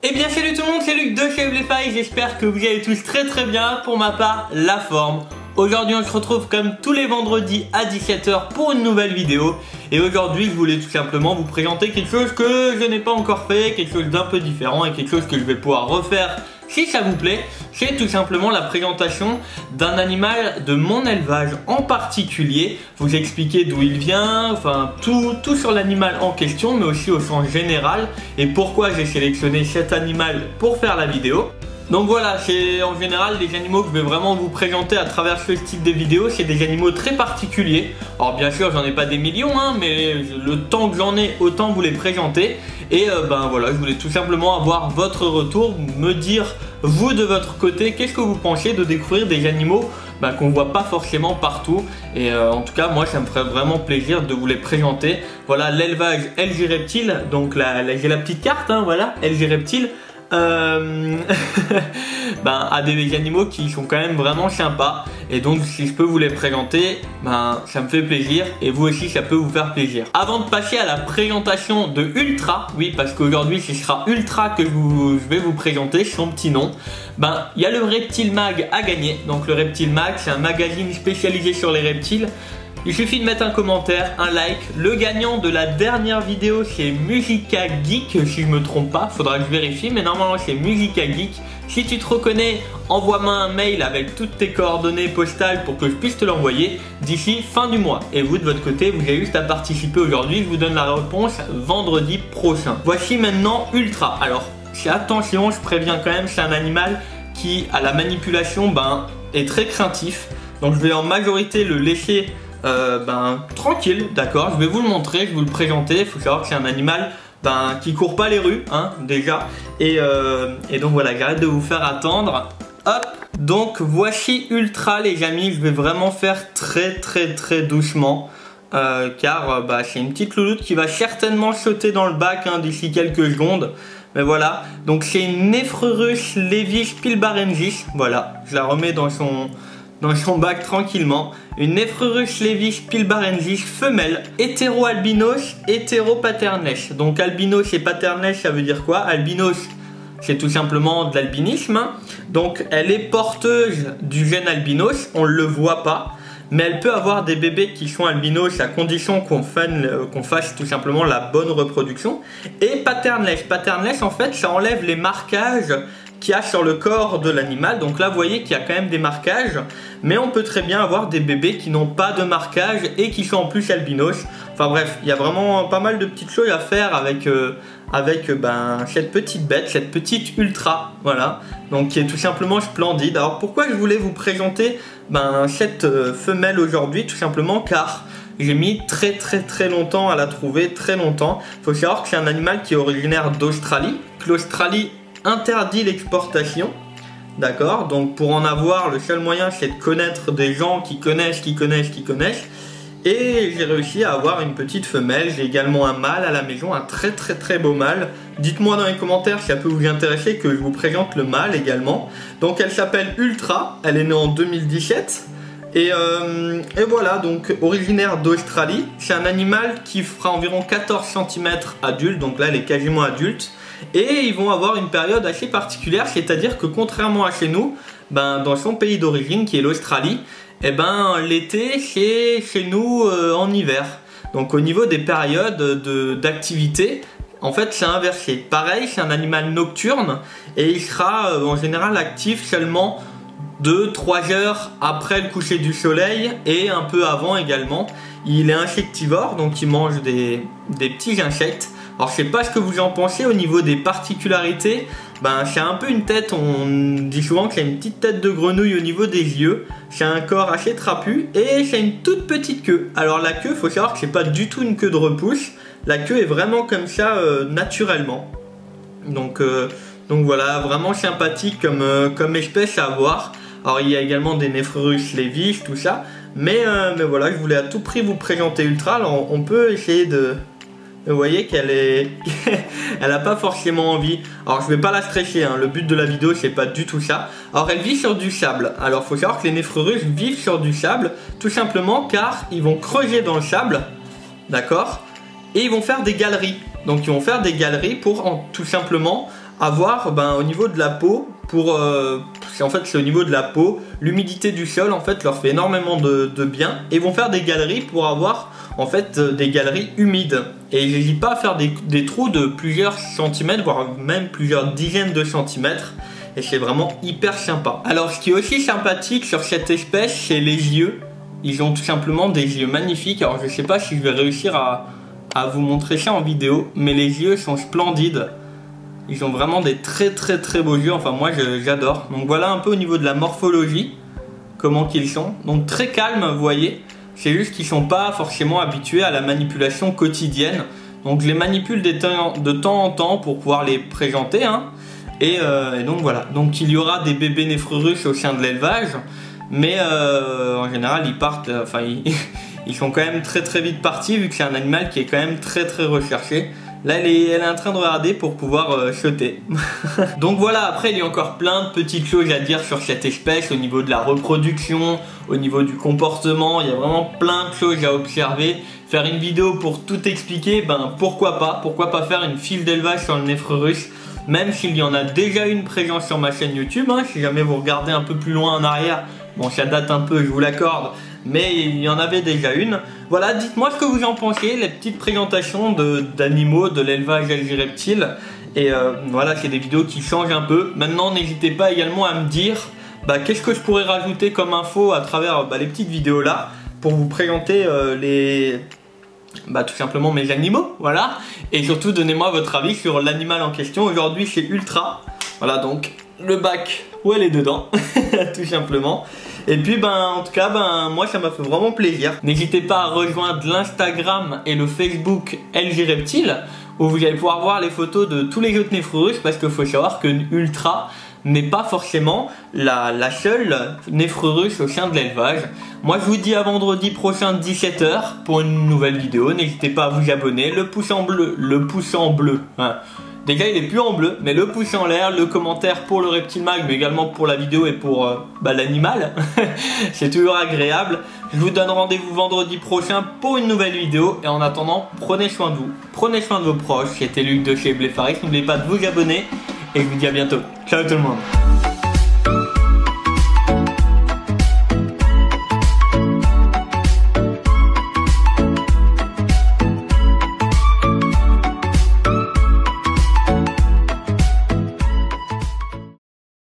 Eh bien salut tout le monde, c'est Luc de chez Blefy, j'espère que vous allez tous très bien. Pour ma part, la forme. Aujourd'hui on se retrouve comme tous les vendredis à 17 h pour une nouvelle vidéo. Et aujourd'hui je voulais tout simplement vous présenter quelque chose que je n'ai pas encore fait, quelque chose d'un peu différent et quelque chose que je vais pouvoir refaire si ça vous plaît. C'est tout simplement la présentation d'un animal de mon élevage en particulier. Vous expliquer d'où il vient, enfin tout sur l'animal en question, mais aussi au sens général et pourquoi j'ai sélectionné cet animal pour faire la vidéo. Donc voilà, c'est en général les animaux que je vais vraiment vous présenter à travers ce type de vidéo. C'est des animaux très particuliers. Alors bien sûr j'en ai pas des millions hein, mais le temps que j'en ai, autant vous les présenter. Et ben voilà, je voulais tout simplement avoir votre retour, me dire vous de votre côté qu'est-ce que vous pensez de découvrir des animaux qu'on voit pas forcément partout. Et en tout cas moi ça me ferait vraiment plaisir de vous les présenter. Voilà l'élevage LG Reptile, donc j'ai la petite carte hein, voilà, LG Reptile. À des animaux qui sont quand même vraiment sympas, et donc si je peux vous les présenter, ça me fait plaisir et vous aussi ça peut vous faire plaisir. Avant de passer à la présentation de Ultra, oui parce qu'aujourd'hui ce sera Ultra que je vais vous présenter, son petit nom. Il y a le Reptile Mag à gagner. Donc le Reptile Mag c'est un magazine spécialisé sur les reptiles. Il suffit de mettre un commentaire, un like. Le gagnant de la dernière vidéo c'est Musica Geek, si je me trompe pas, faudra que je vérifie, mais normalement c'est Musica Geek. Si tu te reconnais, envoie-moi un mail avec toutes tes coordonnées postales pour que je puisse te l'envoyer d'ici fin du mois. Et vous de votre côté, vous avez juste à participer aujourd'hui, je vous donne la réponse vendredi prochain. Voici maintenant Ultra. Alors, attention, je préviens quand même, c'est un animal qui à la manipulation est très craintif. Donc je vais en majorité le laisser tranquille, d'accord, je vais vous le montrer, je vais vous le présenter. Il faut savoir que c'est un animal qui court pas les rues, hein, déjà. Et donc voilà, j'arrête de vous faire attendre. Hop, donc voici Ultra les amis, je vais vraiment faire très doucement. Car c'est une petite louloute qui va certainement sauter dans le bac hein, d'ici quelques secondes. Mais voilà, donc c'est une Nephrurus levis pilbarensis. Voilà, je la remets dans son bac tranquillement. Une Nephrurus levis pilbarensis femelle, hétéro-albinos, hétéro-paternes. Donc albinos et paternes, ça veut dire quoi? Albinos, c'est tout simplement de l'albinisme. Donc elle est porteuse du gène albinos, on ne le voit pas. Mais elle peut avoir des bébés qui sont albinos à condition qu'on fasse tout simplement la bonne reproduction. Et paternes, en fait ça enlève les marquages qu'il y a sur le corps de l'animal. Donc là vous voyez qu'il y a quand même des marquages, mais on peut très bien avoir des bébés qui n'ont pas de marquage et qui sont en plus albinos. Enfin bref, il y a vraiment pas mal de petites choses à faire avec cette petite bête, cette petite Ultra, voilà, donc qui est tout simplement splendide. Alors pourquoi je voulais vous présenter cette femelle aujourd'hui? Tout simplement car j'ai mis très longtemps à la trouver, très longtemps. Il faut savoir que c'est un animal qui est originaire d'Australie, que l'Australie interdit l'exportation, d'accord. Donc pour en avoir, le seul moyen c'est de connaître des gens qui connaissent. Et j'ai réussi à avoir une petite femelle. J'ai également un mâle à la maison, un très beau mâle. Dites-moi dans les commentaires si ça peut vous intéresser que je vous présente le mâle également. Donc elle s'appelle Ultra, elle est née en 2017. Et voilà, donc originaire d'Australie. C'est un animal qui fera environ 14 cm adulte, donc là elle est quasiment adulte. Et ils vont avoir une période assez particulière, c'est-à-dire que contrairement à chez nous, dans son pays d'origine qui est l'Australie, l'été c'est chez nous en hiver. Donc au niveau des périodes d'activité, en fait c'est inversé. Pareil, c'est un animal nocturne et il sera en général actif seulement 2-3 heures après le coucher du soleil et un peu avant également. Il est insectivore, donc il mange des petits insectes. Alors je sais pas ce que vous en pensez au niveau des particularités. C'est un peu une tête, on dit souvent que c'est une petite tête de grenouille au niveau des yeux. C'est un corps assez trapu et c'est une toute petite queue. Alors la queue, faut savoir que c'est pas du tout une queue de repousse. La queue est vraiment comme ça naturellement. Donc voilà, vraiment sympathique comme espèce à avoir. Alors il y a également des Nephrurus levis, tout ça. Mais voilà, je voulais à tout prix vous présenter Ultra. Alors on peut essayer de... Vous voyez qu'elle est... elle n'a pas forcément envie. Alors je vais pas la stresser, hein. Le but de la vidéo c'est pas du tout ça. Alors elle vit sur du sable. Alors il faut savoir que les Nephrurus vivent sur du sable, tout simplement car ils vont creuser dans le sable, d'accord, et ils vont faire des galeries. Donc ils vont faire des galeries pour tout simplement avoir au niveau de la peau, en fait c'est au niveau de la peau, l'humidité du sol en fait leur fait énormément de bien, et vont faire des galeries pour avoir en fait des galeries humides, et j'hésite pas à faire des trous de plusieurs centimètres, voire même plusieurs dizaines de centimètres, et c'est vraiment hyper sympa. Alors ce qui est aussi sympathique sur cette espèce, c'est les yeux. Ils ont tout simplement des yeux magnifiques. Alors je sais pas si je vais réussir à vous montrer ça en vidéo, mais les yeux sont splendides. Ils ont vraiment des très beaux yeux, enfin moi j'adore. Donc voilà un peu au niveau de la morphologie, comment qu'ils sont. Donc très calmes, vous voyez. C'est juste qu'ils sont pas forcément habitués à la manipulation quotidienne. Donc je les manipule de temps en temps pour pouvoir les présenter, hein. Et donc voilà, donc il y aura des bébés Nephrurus au sein de l'élevage, mais en général ils partent, ils sont quand même très vite partis, vu que c'est un animal qui est quand même très recherché. Là elle est en train de regarder pour pouvoir sauter. Donc voilà, après il y a encore plein de petites choses à dire sur cette espèce, au niveau de la reproduction, au niveau du comportement, il y a vraiment plein de choses à observer. Faire une vidéo pour tout expliquer, pourquoi pas faire une file d'élevage sur le Nephrurus. Même s'il y en a déjà une présence sur ma chaîne YouTube, hein, si jamais vous regardez un peu plus loin en arrière, bon ça date un peu, je vous l'accorde, mais il y en avait déjà une. Voilà, dites-moi ce que vous en pensez, les petites présentations d'animaux, de l'élevage LG Reptile. Et voilà, c'est des vidéos qui changent un peu. Maintenant, n'hésitez pas également à me dire qu'est-ce que je pourrais rajouter comme info à travers les petites vidéos là, pour vous présenter tout simplement mes animaux, voilà. Et surtout donnez-moi votre avis sur l'animal en question. Aujourd'hui c'est Ultra, voilà, donc le bac où elle est dedans tout simplement. Et puis en tout cas moi ça m'a fait vraiment plaisir. N'hésitez pas à rejoindre l'Instagram et le Facebook LG Reptile, où vous allez pouvoir voir les photos de tous les autres Nephrurus, parce qu'il faut savoir que Ultra n'est pas forcément la seule Nephrurus au sein de l'élevage. Moi je vous dis à vendredi prochain 17 h pour une nouvelle vidéo. N'hésitez pas à vous abonner, le pouce en bleu, hein. Déjà il est plus en bleu, mais le pouce en l'air, le commentaire pour le Reptile Mag, mais également pour la vidéo et pour l'animal. C'est toujours agréable. Je vous donne rendez-vous vendredi prochain pour une nouvelle vidéo, et en attendant, prenez soin de vous, prenez soin de vos proches. C'était Luc de chez Bléfaris, n'oubliez pas de vous abonner, et je vous dis à bientôt. Ciao tout le monde.